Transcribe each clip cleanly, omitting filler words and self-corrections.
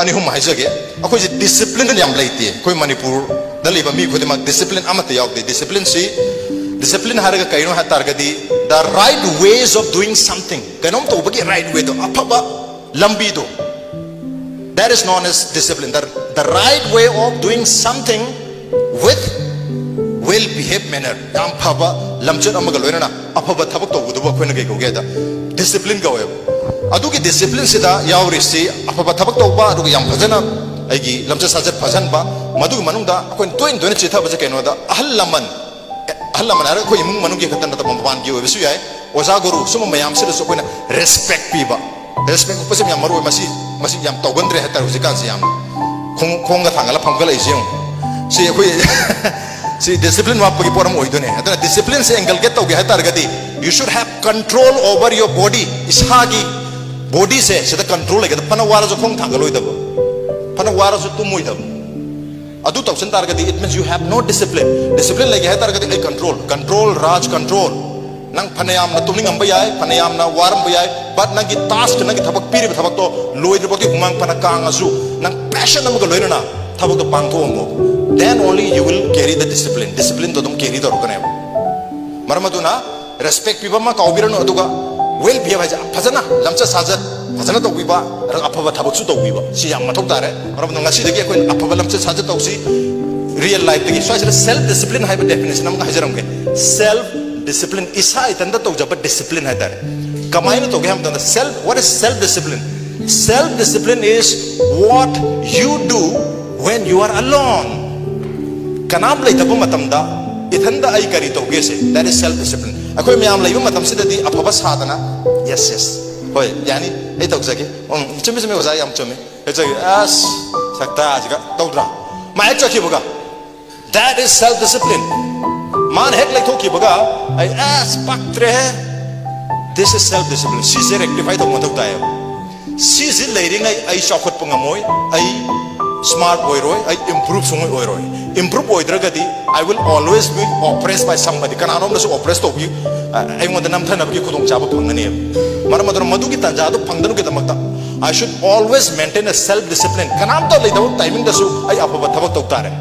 ani hum haijage akoi discipline yam leite koi manipur daliba mi khode mak discipline amata yaukde discipline haraga kaino ha targadi the right ways of doing something kanom to bagi right way to apaba lambi do that is known as discipline the right way of doing something with well behaved manner yam phaba lamchat amaga loina apaba thabak to budu khoina ge goge da discipline go adugi discipline sida yauri si apaba thabak to ba adugi yam phajana aigi lamchat sajat phajan ba madu manungda koin toin chitha baje kaino da ahlaman ara koi imung manung ge khatan ta mamban gi obesu yai oza guru sum mayam sida so koina respect piba respect upasem yam maru masi yam tawgandre hatar husikan si yam khong ga thangala phamgala isem si koi si discipline wa pagi poram oidone atana discipline se angle get toge hatar gadi you should have control over your body ishagi body se sida control lege pana wara jo khong thangalo idabo pana wara jo tumoidabo adu tawsan targadi it means you have no discipline like hai targadi like control raj control nang phanayam na tumning amba yai phanayam na waram ba yai but nang gi task nang gi thabak piri thabak to loid boti humang pana kang asu nang passion am ga loina na thabak to pang tho mo then only you will carry the discipline to dum carry dor kana maramaduna respect piba ma kaubirano aduga well biya baja phajana lamcha sajat phajana to biba rang aphaba thabak su to biba si yam mathok tare maramadu ngasi degi koi aphaba lamcha sajat to si real life degi so self discipline hai definition am hajaram ke self discipline isa itanda to jab discipline hai tare kamaina to ge ham tanda what is self discipline is what you do when you are alone kanam lai tabu matamda ithanda ai kari to ge se that is self discipline akoi myam lai matam sidadi aphaba sadana yes hoy yani ai to jage chumi oza yam chumi jage as sakta ajiga tawdra ma ek chaki boga that is self discipline man hek lai thoki boga ai as paktre this is self discipline si se rectify to matok ta si si leiring ai shokot pangamoi ai smart boy roy I improve sungoi boy roy improve boy dragadi I will always be oppressed by somebody kana anom na so oppressed to bi I want the nam thana bi khudong chaba phangani mar madar madu ki tanja do phangdanu ke tamakta I should always maintain a self discipline kanam to leidaw timing da su ai apaba thabak to tare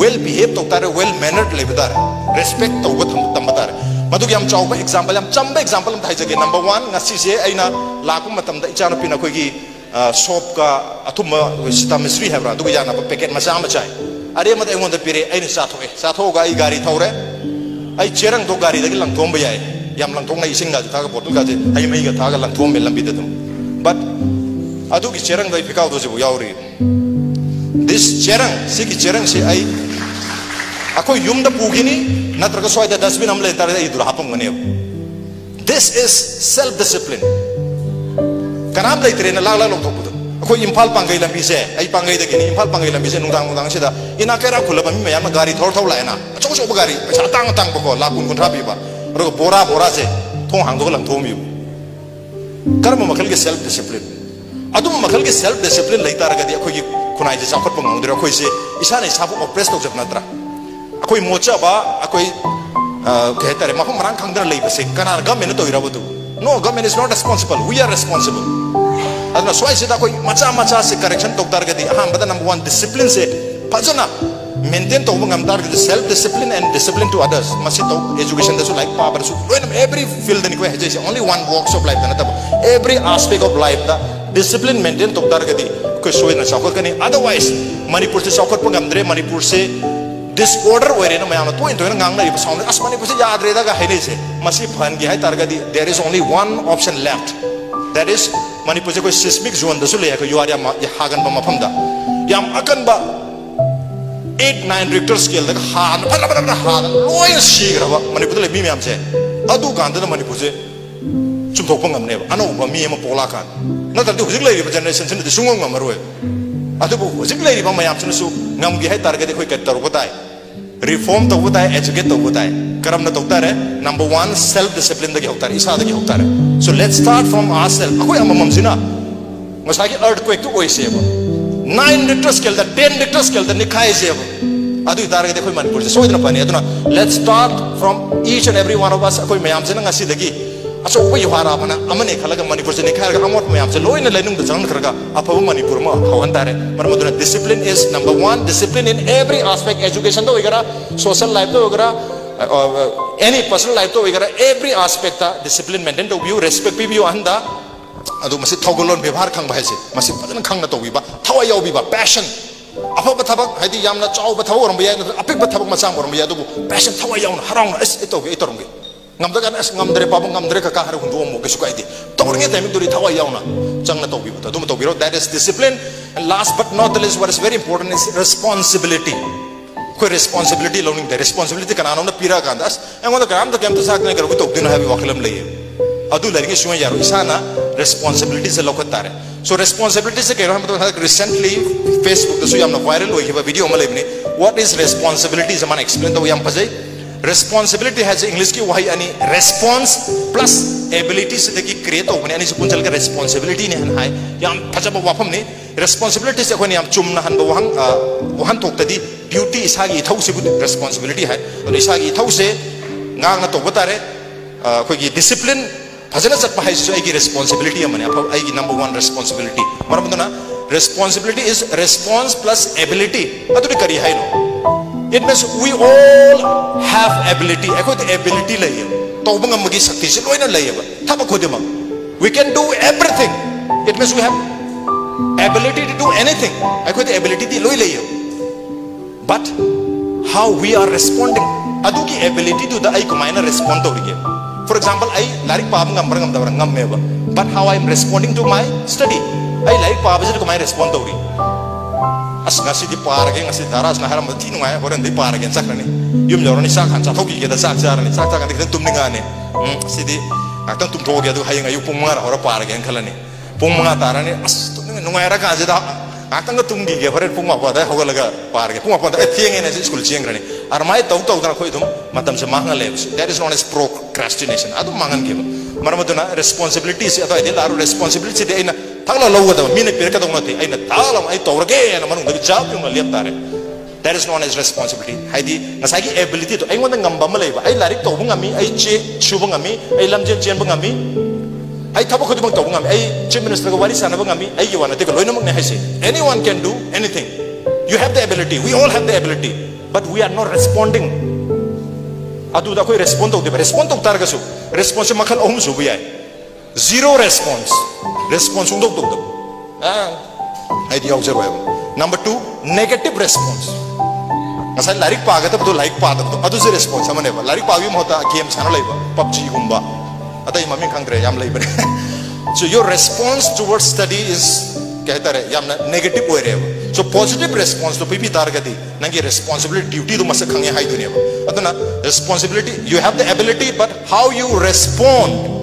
well behaved to tare well mannered lebdare respect to ba tambatare madu ki am chawba example am chamba example am thai jage number 1 ngasi se aina lakum matam da ichana pina khoi gi shop ka athuma sita misri hebra du yana packet macha machai are mate engon da pire aina satho ga ai gari thore ai cherang do gari dagi lang thomba yai yam lang thong na ising ga tha ga botu ga je ai mai ga tha ga lang thom me lambi da dum but adu ki cherang dai pikaw do je bu yauri this cherang si ai akoi yum da pugini natraga soi da dustbin am le tar ai dur hapam ngane this is self discipline kanam lai trena la long thok bu ko impal pangai lambi se ai pangai da gini impal pangai lambi se nungdang se da ina kera khula ba mi mayam gari thor thor la na cho ba gari sa tang ba ko la kun kun thabi ba ro bora se thong hang do lang thom yu karma makal ke self discipline adum makal ke self discipline lai tar ga di ko gi kunai je sakot pang ngdira ko se isa nei sabu oppress to jap natra akoi mocha ba akoi ke tare ma marang khang dra lai ba se kana government to ira bu no government is not responsible we are responsible adna swai se da koi macha se correction tok tar ga di ha bada number 1 discipline se pajana maintain to ngam tar ga self discipline and discipline to others masi to education da so like power so every field ni ko he je only one walks of life da na every aspect of life da discipline maintain tok tar ga di ko soi na sakot kani otherwise manipur se sakot pangam dre manipur se disorder where no mayam to into ngang na sound as manipur se yaad re da ga hele se masi phan gi hai tar ga di there is only one option left that is manipur se ko seismic zone da su le ko yuar ya hagan ba mafam da yam akan ba 8-9 Richter scale da han phala han loi sigra ba manipur le mi myam se adu kan da manipur se chum thok pangam ne ba ano ba mi ma pola kan na da du hujik le ri generation sin de sungong ma maroi adu bu hujik le ri ba mayam sin su ngam gi hai tar ga de khoi kat tar ko tai reform to hotai educate to hotai karam na to tare number 1 self discipline da gi hotar isa da gi hotar so let's start from ourselves akoi amam sina masagi earthquake to oi se ba 9 Richter scale da 10 Richter scale da nikhai se ba adu tar ga de khoi manipur se soidna pani aduna let's start from each and every one of us akoi mayam sina ngasi da gi अचौब युहारा बना अमने खलगा मणिपुर से निखारगा अमोट मयाम से लोइना लेनुंग the जंग खरगा अफब मणिपुर मा हवन तारे मरमदुना discipline is number 1 discipline in every aspect education तो वगैरह सोशल लाइफ तो वगैरह एनी पर्सनल लाइफ तो वगैरह एवरी एस्पेक्ट ता डिसिप्लिन मेंटेन तो बियो रेस्पेक्ट बियो अंदा अदु मसे थौगलोन व्यवहार खंग भाइसे मसे फजन खंग तो बिबा थवा याव बिबा पैशन अफब थबक हाइदि यामना चाव थव रम बिया अपिक थबक मचांग रम बिया दुबु पैशन थवा याव हराउन एस इतो इतोरंगे ngamdagan as ngamdre pabung ngamdre ka kahar hundu mo kesu kaidi tawrnge time duri thawa yauna changna to bibuta dum to biro that is discipline. And last but not the least, what is very important is responsibility. Ko responsibility learning the responsibility kana na pira kandas and when the gram the kem to sak na karu to din have wakalam leye adu lenge suya yaro isana responsibility se lokatare. So responsibility se kero ham recently Facebook to so yam na viral hoyi ba video malay ne what is responsibility zaman explain to yam pajai. Responsibility has English की वही यानी response plus ability से देखिए create हो बने यानी से पुंचल का responsibility ने हन हाय याम फजब वापम ने responsibility से कोई याम चुम्ना हन वहाँ तो तदी duty इसागी इथाउ से बुद्ध responsibility है और इसागी इथाउ से गांग ना तो बता रहे कोई की discipline फजना सट पाहे से एक responsibility है मने आप एक number 1 responsibility मरम तो ना responsibility is response plus ability Atluri करी है no. It means we all have ability. I got ability layer. Tobang magi sakti se loina layer. Thaba khodema. We can do everything. It means we have ability to do anything. I got ability di loi layer. But how we are responding? Adu ki ability to the I kumaina respond to rige. For example, I larik paab ngam barangam dabarang ngam meba. But how I am responding to my study? I larik paab se kumaina respond to rige. As ngasi di parage ngasi daras na haram di nungai horen di parage sakrani yum joroni sakhan sathoki ke da sak jarani sak sak kan tumningane sidi aktan tum thoge adu hayang ayu pumara hora parage khalani pumma tarani as nungai ra ka jida aktan ga tumgi ge horen pumma pa da hogalaga parage pumma pa da thieng ene school chieng rani armai tau tau da khoi dum matam se mahanga leves that is known as procrastination adu mangan ge maramaduna responsibilities ado idil aru responsibility de ina thagla lawada mine perka dong nati aina talam ai tawrage na manung da job yung liap tare that is known as responsibility haidi nasagi ability to ai ngonda ngamba ma leiba ai larik to bungami ai che chubungami ai lamjen chen bungami ai thaba khodi bang to bungami ai chief minister ga wari sana bungami ai yiwana te ko loina mak ne haisi anyone can do anything. You have the ability, we all have the ability, but we are not responding. Adu da koi respond to de respond to tar ga su response makhal ohum su bi ai zero response response undok tok ai di observe. Number 2, negative response. Asal larik paga ta betul like paga tu adu se response samane ba larik pagi mo ta game sana lai ba PUBG gumba atai mami khangre yam lai ba. So your response towards study is कहता रहे याम ना negative हो रहे हो. So positive response तो पिपी तार गति नंगे responsibility duty तो मसे खंगे हाई दुनिया में अतो ना responsibility you have the ability but how you respond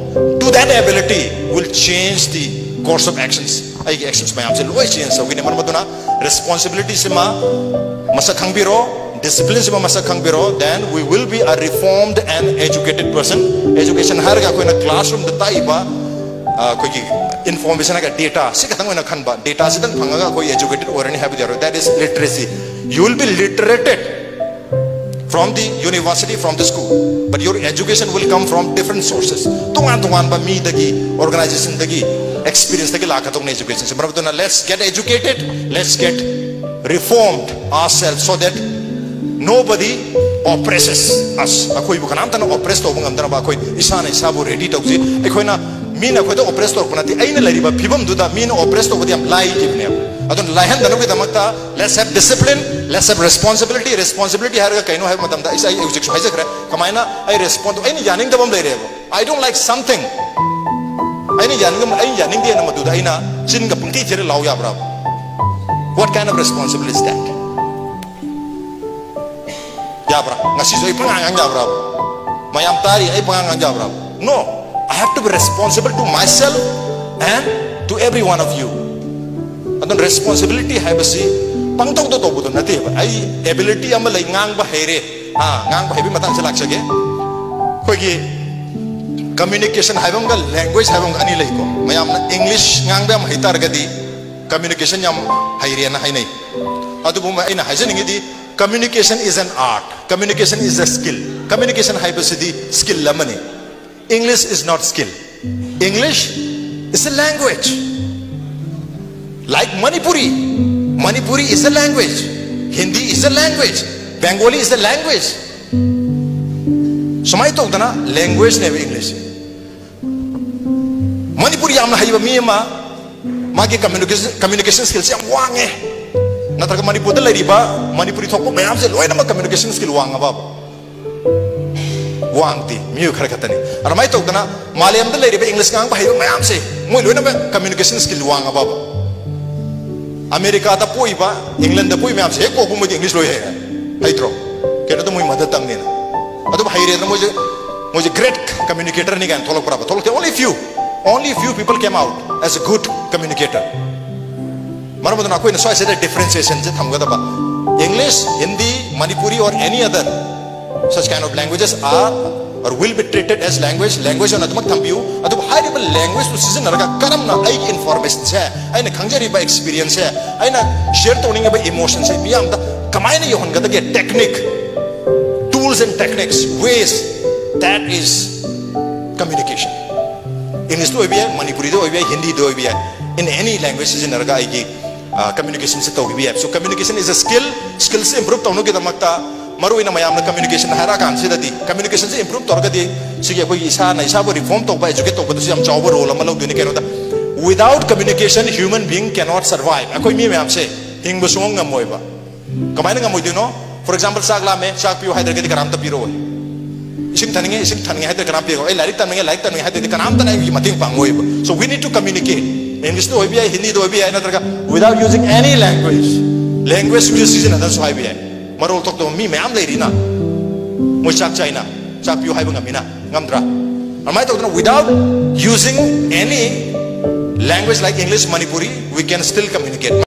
to that ability will change the course of actions. आई के actions में हमसे लोग change हो गए मरमत ना responsibility से माँ मसे खंग भी रो discipline से माँ मसे खंग भी रो then we will be a reformed and educated person. Education हर का कोई ना classroom देता ही बा कोई information का data से कतंग में ना खन बा data से तंग फंगा कोई educated और नहीं है भी जरूर that is literacy. You will be literated from the university, from the school, but your education will come from different sources. Tungan ba me dagi organization dagi experience dagi Laka तुमने education से बराबर तो ना let's get educated, let's get reformed ourselves so that nobody oppresses us. कोई बुखान हम तना oppressed हो बंगम तना बा कोई इसान इसाबु ready तो उसे एक कोई ना मीना कोई तो oppressed हो बना ती आई ना लरी बा फिबम दुदा मीना oppressed हो बती हम लाई जिबने अब अतुन लायन दनो के दमकता let's have discipline, let's have responsibility. Responsibility हर का कहीं नो है मतलब ता इस आई उचित शुभाई से करे कमायना आई respond आई नहीं जानिंग दबम ले रहे हो I don't like something आई नहीं जानिंग दिया ना मत दुदा आई ना चिन का पंक्ति तेरे लाओ या बराबर. What kind of responsibility is that? Ya bra, ngasih so ipangang ya bra. Mayam tari ay pangang ya bra. No, I have to be responsible to myself and to every one of you. Adon responsibility hai basi pangtong to budon nati ba. Ay ability am lai ngang ba here. Ngang ba hebi matang salak sage. Koi gi communication hai bang language hai bang ani lai ko. Mayam na English ngang ba am hitar gadi communication yam haire na hai nai. Adu bu ma ina hajen ngi di communication is an art. Communication is a skill. Communication hai basidi skill lamani. English is not skill. English is a language. Like Manipuri. Manipuri is a language. Hindi is a language. Bengali is a language. So my talk na language never English. Manipuri yamna haiba miyama magi communication skills yam wang eh. Natraga Manipur da lariba Manipuri talk ko mayam se loy na communication skill wang abab. Wang ti miyu khara khatani. Ar my talk na Malayam da lariba English ngang ba haiba mayam se moi loy na communication skill wang abab. America da poi ba England da poi mayam se ko ko mo English loy hai. Hai tro. Kena to moi mother tongue ne na. Adu ba haire na mo great communicator ni gan tholok paraba. Tholok only few people came out as a good communicator. Maramu na koi na so I said a differentiation je thamga da ba. English, Hindi, Manipuri or any other such kind of languages are or will be treated as language on atmak thambiu. Adu high level language to season naraga karam na ai information che ai na khangjari ba experience che ai na share toning ba emotions che miyam da kamai na yohon ga da technique, tools and techniques, ways, that is communication. English do bia, Manipuri do bia, Hindi do bia. In any languages in naraga ai communication se to bia. So communication is a skill. Skills improve to no ke damakta maru ina mayam na communication hara kan se dadi. Communication se improve to ga di sige koi isa na isa bo reform to ba educate to ba to am job role ma log dune ke no da. Without communication human being cannot survive. Akoi mi mayam se hing bo song ngam moi ba. Kamai na ngam moi no. For example sagla me sak piu haider ke karam ta piro. Ising taninge haider karam piro. Ai larik taninge haider karam ta na yi mating pang moi ba. So we need to communicate. English do bia, Hindi do bia na traga without using any language. Language which is in other so bia. Marol tok to mi mayam le rina. Mo sak China, sak piu hai ba ngamina, ngamdra. Amai tok na without using any language like English, Manipuri, we can still communicate.